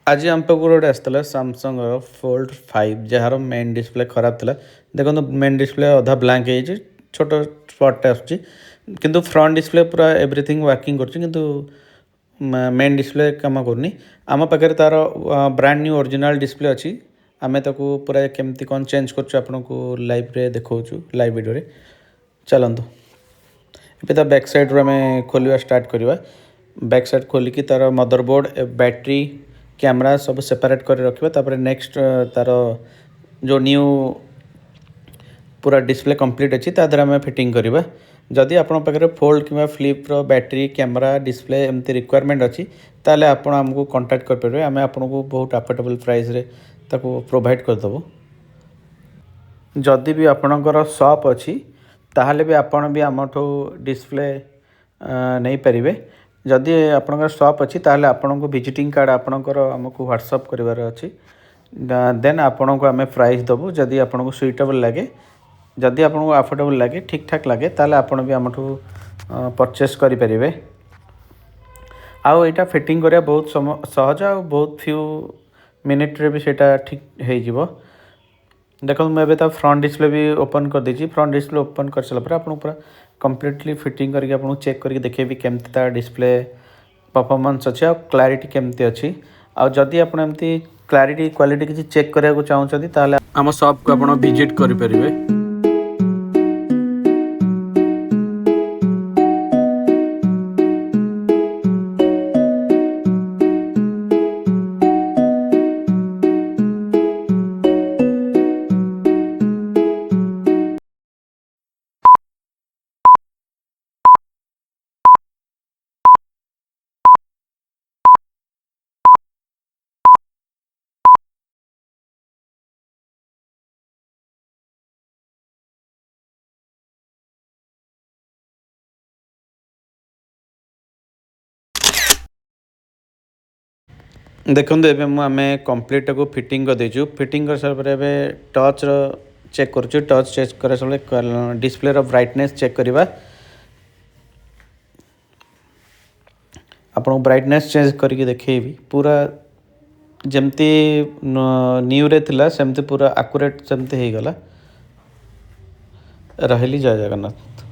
आज आम पाक गोटे आसाला सामसंग फोल्ड 5 जार मेन डिस्प्ले खराब था। देखो मेन डिस्प्ले अधा ब्लांक हो छोट स्पटे आसु फ्रंट डिस्प्ले पूरा एवरीथिंग वर्किंग कर मेन डिस्प्ले कम करनी। आम पाखे तार ब्रांड न्यू ओरिजिनल डिस्प्ले अच्छी आम ताको पूरा केमती कौन चेंज कर लाइव रे देखा लाइव वीडियो चलतु। ए बैक साइड रू आम खोलिया स्टार्ट करवा। बैक साइड खोलिकी तार मदरबोर्ड बैटरी कैमरा सब सेपरेट कर रखिए। तापर नेक्स्ट तार जो न्यू पूरा डिस्प्ले कंप्लीट अच्छी तादर आम फिटिंग करवा। जदि आपण पाखे फोल्ड कि फ्लिप बैटरी कैमरा डिस्प्ले एमती रिक्वायरमेंट अच्छी ताले आपण आमको कांटेक्ट करेंगे। आम आपन को बहुत अफोर्डेबल प्राइस रे ताको प्रोवाइड करदेबू। जदि भी आपणकर शॉप अच्छी ताहले भी आपण भी आमठू डिस्प्ले नहीं पारे। जदि आपणकर शॉप अच्छी ताहले आपण को विजिटिंग कार्ड आपणकर आमको व्हाट्सअप करिवार अच्छी। देन आपण को आम प्राइस देबू। जदि आपण को सुइटेबल लगे जदि आपण को अफोर्डेबल लगे ठीक ठाक लगे ताहले आपण भी आमठू परचेस करें। आउ यहाँ फिटिंग करा बहुत सहज आ बहुत फ्यू मिनिट रे भी सेटा ठीक हो। देखो मुझे तो फ्रंट डिस्प्ले भी ओपन कर दीजिए। फ्रंट डिस्प्ले ओपन कर सारा आप पूरा कंप्लीटली फिटिंग करके आपको चेक करके देखिए केमती तार डिस्प्ले परफॉर्मेंस अच्छी आ क्लारिटी केमती अच्छी। आ जदि आप एमती क्लारिटी क्वालिटी किसी चेक कराया चाहते ताहले आम शॉप को आप विजिट करेंगे। देखो ये आम कंप्लीट को फिटिंग कर देचु। फिटिंग कर सारा टच चेक कर टच चेक कर डिस्प्ले रो ब्राइटनेस चेक करवा। आपको ब्राइटनेस चेंज करके देखेबी पूरा जमती न्यू रे थिला सेमती पूरा एक्यूरेट सेमती हो गला। रही जय जगन्नाथ।